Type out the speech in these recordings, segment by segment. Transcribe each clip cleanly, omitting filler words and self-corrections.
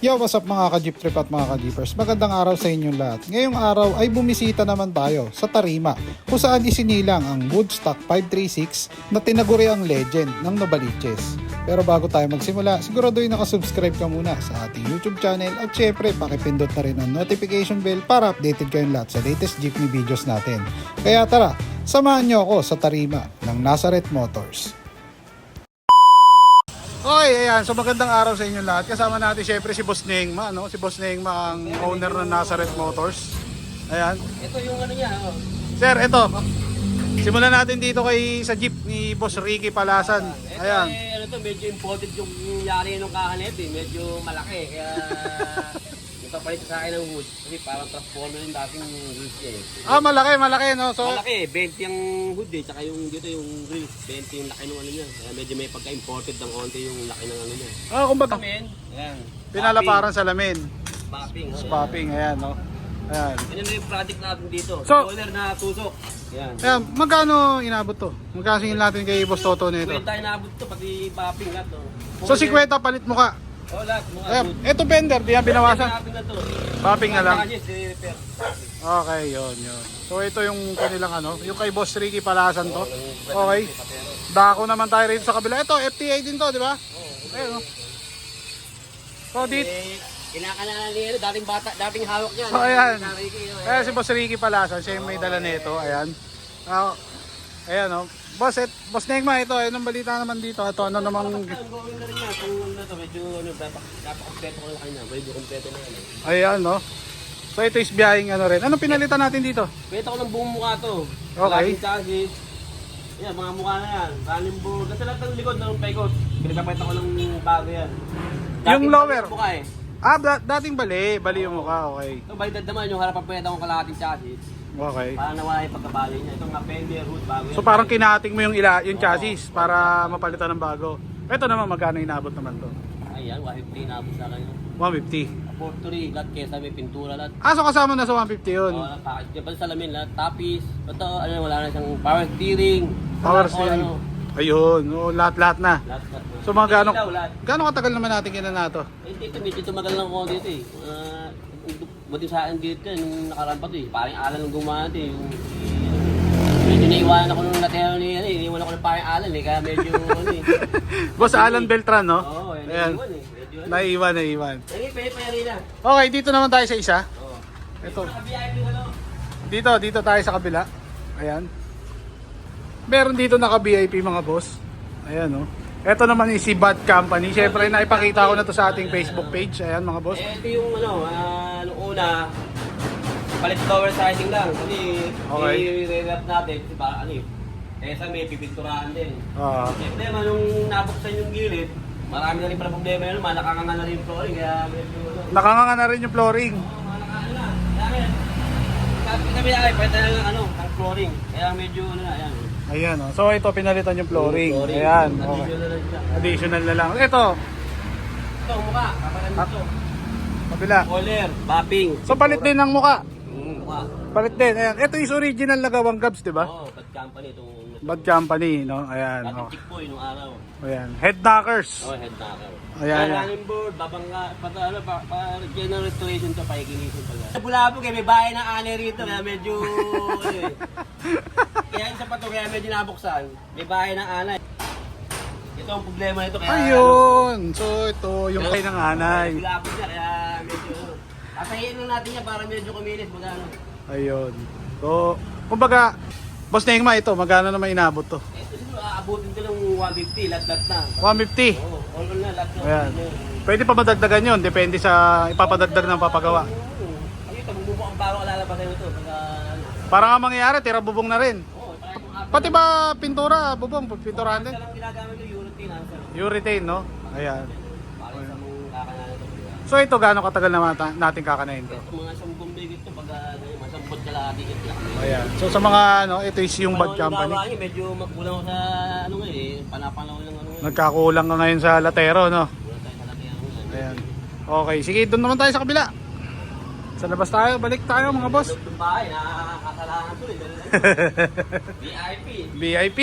Yo, what's up mga ka-jeep trip at mga ka-jeepers? Magandang araw sa inyong lahat. Ngayong araw ay bumisita naman tayo sa Tarima kung saan isinilang ang Woodstock 536 na tinaguri ang legend ng Novaliches. Pero bago tayo magsimula, siguraduhin nakasubscribe ka muna sa ating YouTube channel at syempre pakipindot na rin ang notification bell para updated kayong lahat sa latest jeepney videos natin. Kaya tara, samahan nyo ako sa Tarima ng Nazareth Motors. Okay, ayan. So magandang araw sa inyo lahat. Kasama natin syempre si Boss Nengma, no? Si Boss Nengma ang owner ng Nazareth Motors. Ayan. Ito yung ano niya, oh. Sir, ito. Simulan natin dito sa jeep ni Boss Ricky Palasan. Ito Ayan. ano to, medyo imported yung yari ng kahanet eh. Medyo malaki. Kaya ipapalit sa akin ng hood. Kasi parang transformer yung dating hood niya eh. Ah, malaki, no? So, Malaki, 20 yung hood eh. Tsaka yung dito yung grill. 20 yung laki ng ano niya. Kaya medyo may pagka-imported ng konti yung laki ng ano niya. kumbaga, Amen. Ayan. pinalaparan sa lamin. Popping. Oh, Popping, ayan, no? Ayan. Yan yung project natin dito. So- Spoiler na tusok. Ayan. Ayan, magkano inabot to? Magkano singil natin kay Boss Toto nito? Kwenta yung nabot to, pati popping lahat. Oh. So, 50 palit mo ka. Oh, lahat. Mga Ayan, hood. ito bender, di yan binawasan. Popping na to. Popping na lang. repair. Okay, yun. So ito yung kanilang yung kay Boss Ricky Palasan to. Okay. Dako naman tayo rito sa kabila. Ito, FTA din to, di ba? Ayun, no? So dito. Kinakanalan niya, dating bata, dating hawak niya. So ayan. Ayan si Boss Ricky Palasan, siya yung may dala nito. Ayan. Ayan, no? Boss Nengma, ito, anong balita naman dito? Ito, ano namang... Ang gawin na rin niya, kung ano to, medyo napakompleto ko lang kanya, medyo kompleto na yan. Ayan, no? So ito is biyahing rin. Anong pinalitan natin dito? Kwenta ko ng buong mukha to. Okay. Laking chassis. Yan, mga mukha na yan. Running board. Kasi lahat ng likod ng paikot. Pinagpapita ko ng bago yan. Yung lower? Dating mukha eh. Dating bali yung mukha, okay. Ito, baliktad naman yung harapan pwede akong kalahating chassis. Okay. Para nawala yung pagkabali niya. Ito nga fender, hood, bago yan. So parang kinating mo yung chassis para mapalitan ng bago. Ito naman magkano inabot naman to? Ayan, 150 na abot sa akin. 150. Portory, lahat kesa may pintura lahat. So kasama na sa 150 yun. Oo, package. Diba sa salamin lahat, tapis. Ito, wala na siyang power steering. Power Lahat, steering. ano, Ayun, lahat na. lahat. So mga Ilaw, lahat. gaano katagal naman natin kinana to? Eh, dito, medyo tumagal lang ako dito eh. Buti sa akin dito eh, nung nakarampat eh. Parang alan ng gumawa ito eh. Medyo naiwanan ako nung latero niya eh. Iniwan ako ng parang alan eh. Kaya medyo ano eh. Boss Alan Beltran, no? Oo, Ayan. naiwan eh. Medyo ano. Naiwan. Lagi, pwede na. Okay, dito naman tayo sa isa. Oo. Ito. Naka-VIP ano. Dito tayo sa kabila. Ayan. Meron dito naka-VIP mga boss. Ayan, no? Ito naman is si Bad Company. Siyempre, naipakita ko na to sa ating Facebook page. Ayan, mga boss. Eh, ito yung ano, nung una, palit flower sizing lang. Kasi, Okay. i-rewrap natin. Kasi parang ano eh. Kesa may pipinturahan din. Ah. Problema, nung nabuksan yung gilid, marami na rin pala problema yun. Nakakanga na rin yung flooring. Kaya medyo ano. Nakanganga na rin yung flooring. Nakakanga na. Kami na rin, pwede na lang ano, ang flooring. Kaya medyo ano na, ayan. Ayan, no? So ito, pinalitan yung flooring. Ayan, okay. Additional na siya. Additional na lang. Ito, Ito, mukha. Kapalan dito. kabila. Collar, bapping. So palit din ng mukha. Mukha. Palit din. Ayan. Ito is original na gawang gabs, di ba? Oo, bad company itong Bad Company, no? Ayan. dating Oh. chick boy nung araw. Ayan. Head knockers. Oh, head knocker. Ayan, ayan. Running board, babangga, general restoration to, paikinisin pala. Sa Bulabog, may bahay ng ane rito, kaya medyo, ano eh. Kaya yung sapato, kaya medyo nabuksan, may bahay ng anay. Ito ang problema nito, kaya Ayun. So ito yung kay ng anay. Bulabog niya, kaya medyo, asahin lang natin niya para medyo kuminis, magano. Ayun. So, kumbaga, Boss Nengma, ito, magkano naman inabot to? Ito siguro, aabutin ko ng 150, lahat na. 150. Oo, all na, lahat na. Ayan. Pwede pa madagdagan yun, depende sa ipapadagdag ng papagawa. Ayun, bubong ang bago kalalabasan ito. Para nga mangyayari, tira bubong na rin. Oo, Pati ba pintura, bubong, pinturahan din? lang ginagamit yung urethane, answer. Urethane, no? Ayan. Para sa mga kakanalan ito. So ito, gaano katagal naman natin kakanayin to? Ito mga sampung bigit ito pag masampot ka lahat dito. Ayan. So sa mga, ito is yung Bad Company. Medyo magkulang sa ano nga eh, panapanaw lang ano nga. Nagkakulang ka ngayon sa latero, no? Wala tayo sa laki ano nga. Ayan. Okay, sige, doon naman tayo sa kabila. Sa labas tayo, balik tayo mga boss. Loob ng bahay, nakakasalanan ko rin. VIP. VIP.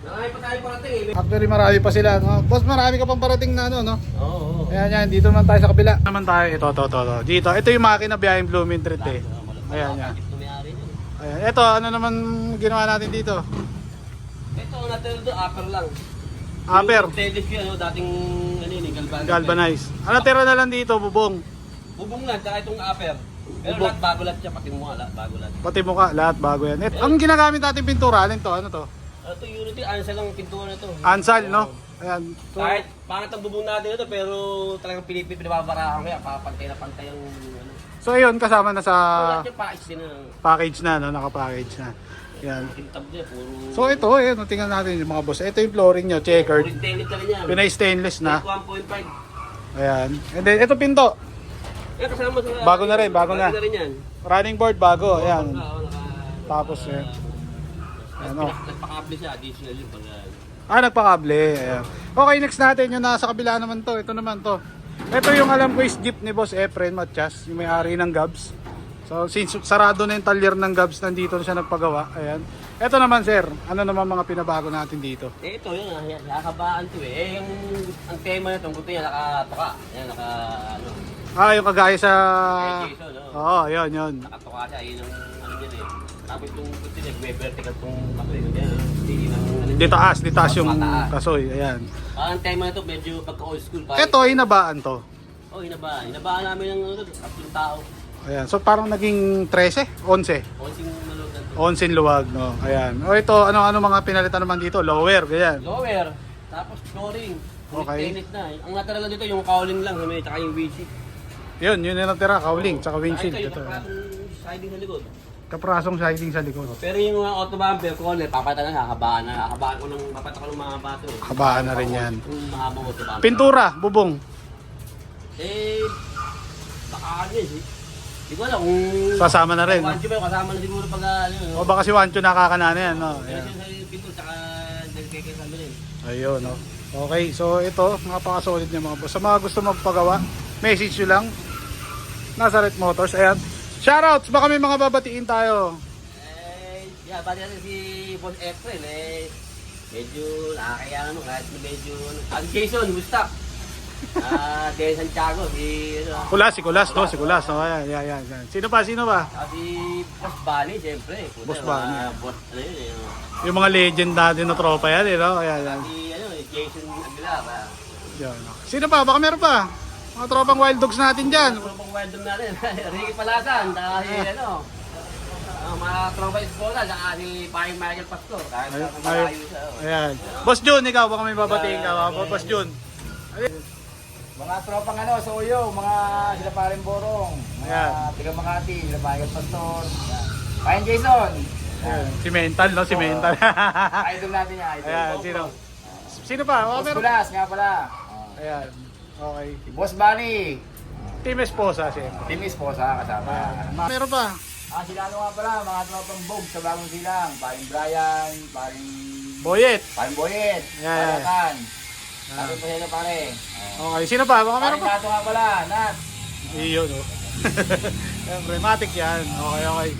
Marami pa tayo parating eh. Actually, marami pa sila, no? Boss, marami ka pang parating na ano, no? Oo. Ayan, yan. Dito naman tayo sa kabila. Naman tayo. Ito. Dito. Ito yung makina biyaheng Blooming Treat eh. Ayan, yan. Ayan. Ito, ano naman ginawa natin dito? Ito, natin doon, upper lang. Upper. Yung stainless yun, dating Galvanize. Ano tira na lang dito, bubong? Bubong lang, tsaka itong upper. Pero lahat bago lahat siya, pati mo lahat bago lahat. Pati mukha, lahat bago yan. Ang ginagamit natin pintura, alin to? Ano to? Ito Unity, ansal lang ang pintura na to. Ansal, no? Ayan. So, Kahit pangat ang bubong natin ito, pero talagang pinababarahan ko yan, pantay na pantay yung ano. so ayun, kasama na sa Lahat yung package din na. package na, no? Naka-package na. Yan. Yung tab niya, puro... So ito, ayun, tingnan natin yung mga boss. Ito yung flooring nyo, checkered. Puro stainless ka rin yan. Pinay stainless na. 1.5. Ayan. And then, ito pinto. Eh, kasama sa... Bago na rin, bago na. Bago na rin yan. Running board, bago. Ayan. Oo, Tapos, yan. Ano? Nagpakable siya, additional yun. Nagpakable. Ayan. Okay, next natin yung nasa kabila naman to. Ito naman to. Ito yung alam ko is jeep ni Boss Efren Matias, yung may-ari ng Gabs. So, since sarado na yung talyer ng Gabs, nandito na siya nagpagawa. Ayan. Ito naman, sir. Ano naman mga pinabago natin dito? Eh, ito yun, nakakabaan to eh. Yung, ang tema na itong gusto niya, nakatoka. Yan, ano. Yung kagaya sa... Kay Jason, no? Oo, yun. Nakatoka siya, yun ang ano niya eh. Tapos yung gusto niya, vertical itong kasoy. Yan, hindi ng ano. Di taas yung mataas. kasoy. Ayan. Ang tema na ito, medyo pagka-old school pa. Ito, inabaan to. Oh, hinabaan. Hinabaan namin ng ano, tatlong tao. Ayan. So, parang naging 13? 11? Konsing malog na to. 11 luwag, no? Ayan. O ito, ano mga pinalitan naman dito? Lower, ganyan. Lower, tapos flooring. Okay. Stainless na. Ang natira lang dito, yung cowling lang, tsaka yung windshield. Yun yung natira, cowling, tsaka windshield. Ito, Ito. yung siding sa likod. Kaprasong siding sa likod. Pero yung mga auto bumper, corner, papatan na, kakabaan na. Kakabaan ko ng, papatan ko ng mga bato. Kabaan na rin yan. Yung mahabang auto bumper. Pintura, bubong. Eh, baka ano yun, hindi ko alam kung... Sasama na rin, no? Wancho ba, kasama na siguro pag ano. O baka si Wancho nakakanana yan, no? Pero Ayan. sa pinto, tsaka nagkikita kami rin. Ayun, no? Okay, so ito, napaka-solid niya mga boss. Sa mga gusto magpagawa, message nyo lang. Nazareth Motors, ayan. Shoutouts, baka may mga babatiin tayo. Yeah, bali natin si Boss Efren, medyo nakakaya naman, kahit medyo, ang Jason, Gustap. Del Santiago, si Kulas, no? Si Kulas, no? Ayan. Sino pa? si Boss Bani, siyempre. Boss Bani. Boss, ano yun, Yung mga legend natin na tropa yan, no? Ayan. si Jason Aguilar. Yan, no? Sino pa? Baka meron pa. Mga tropang wild dogs natin dyan. Ano pang weldon natin? Ricky Palasan, dahil mga tropa esposa, saka si Paring Michael Pastor. Kahit sa malayo siya. Ayan. Boss Jun, ikaw, baka may babatiin ka. Boss Jun. Mga tropang sa Uyo, mga sila paring Borong, mga Ayan. tiga Makati, sila Michael Pastor, Ryan Jason. Ayan. Si Mental, no? Si Mental. Idol natin yan, idol. Ayan, sino pa? Baka Boss meron. Kulas nga pala. Ayan. Okay. Si Boss Bunny, Team Esposa, siyempre. Team Esposa kasama. Meron pa. Sila nga pala, mga tropang Bog sa Bagong Silang, paring Brian, paring Boyet. Boyet, Yeah. Parakan. Sabi pa sila pare. Okay, sino pa? Baka meron Paring pa. Nato nga pala, Nat. Iyon, no? Siyempre, matik yan. Okay.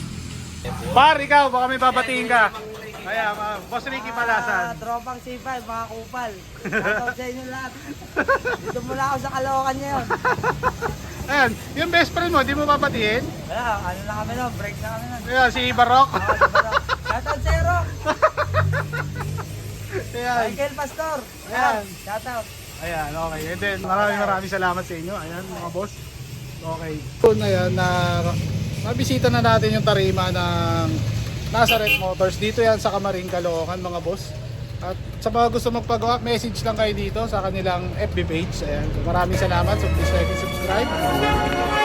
Par, ikaw, baka may babatiin ka. Kaya, Boss Ricky Palasan. Tropang C5, mga kupal. Shoutout sa inyo lahat. Dito mula ako sa Caloocan ngayon. Ayan, yung best friend mo, di mo babatiin? Kaya, ano na kami nun, break na kami nun. Ayan, si Barok. Shoutout sa Ero, Ayan. Michael Pastor. Ayan. Shoutout. Ayan, okay. And then, maraming salamat sa inyo. Ayan, mga boss. Okay. So, ayan, mabisita na natin yung tarima ng Nazareth Motors. Dito yan sa Camaring, Caloocan, mga boss. At sa mga gusto magpagawa, message lang kayo dito sa kanilang FB page. Ayan. So, maraming salamat. So, please like and subscribe.